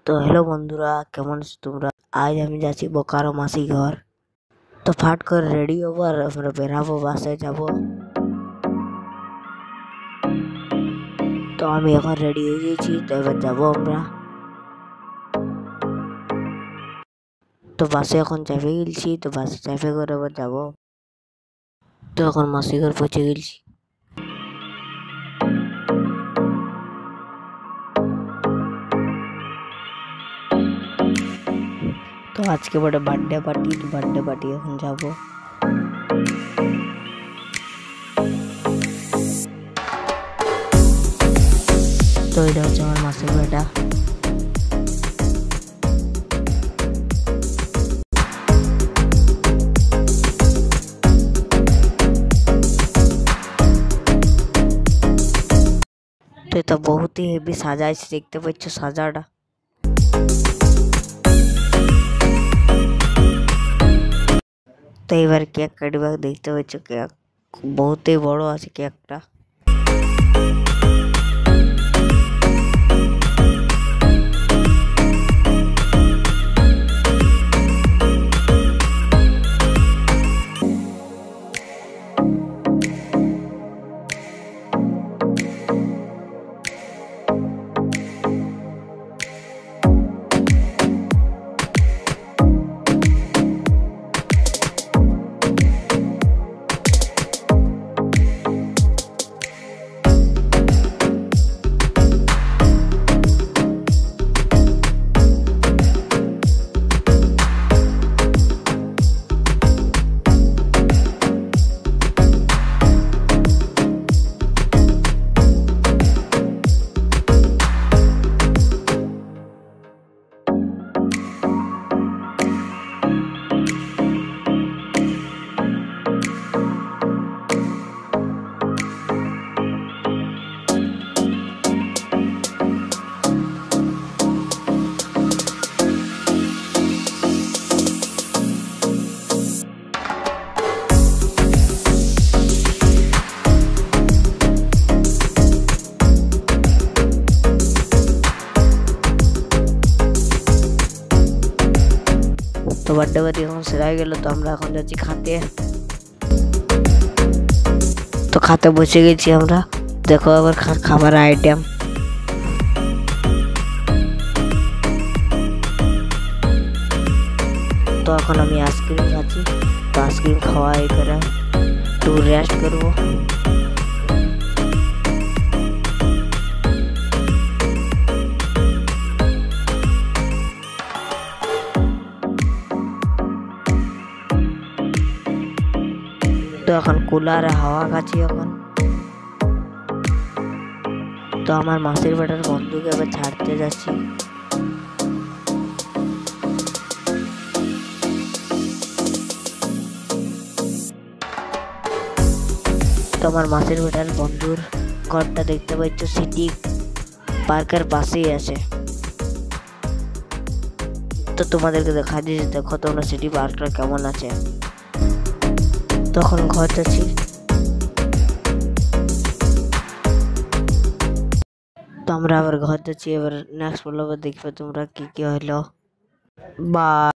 তো হ্যালো বন্ধুরা, কেমন আছো তোমরা? আজ আমি যাচ্ছি বোকারো মাসি ঘর। তো ফাট করে রেডি হবো আর আমরা বেরাবো, বাসায় যাব। তো আমি এখন রেডি হয়ে গেছি, তো এবার যাবো আমরা। তো বাসে এখন চাপে গেছি, তো বাসে চাপে করে এবার যাবো। তো এখন মাসি ঘর পৌঁছে গেছি। তো আজকে বড় বার্থডে পার্টি, তো বার্থডে পার্টি এখন যাবো। তো এটা হচ্ছে আমার মাসির বেটা। তো এটা বহুত ही হেভি সাজাইছে, দেখতে পাচ্ছ সাজাটা। তো এবার কেক কাটবে, দেখতে পাচ্ছ কেক বহুতই বড় আছে কেকটা। তো বার্থডে পার্টি এখন সেরা হয়ে গেল, তো আমরা এখন যাচ্ছি খাতে। তো খাতে বসে গেছি আমরা, দেখো আবার খাবার আইটেম। তো এখন আমি আইসক্রিম খাচ্ছি, তো আইসক্রিম খাওয়া করে একটু রেস্ট করবো। তো এখন কুলারে হাওয়া খাচ্ছি এখন। তো আমার মাসির বেটার বন্ধুকে এবার ছাড়তে যাচ্ছি। তো আমার মাসির বেটার বন্ধুর ঘরটা দেখতে পাচ্ছ সিটি পার্কের পাশেই আছে। তো তোমাদেরকে দেখা দিয়েছি, দেখো তোমরা সিটি পার্কটা কেমন আছে। তখন ঘর যাচ্ছি। তো আমরা আবার ঘর যাচ্ছি, এবার নেক্সট ব্লগে দেখবে তোমরা কি কি হলো। বা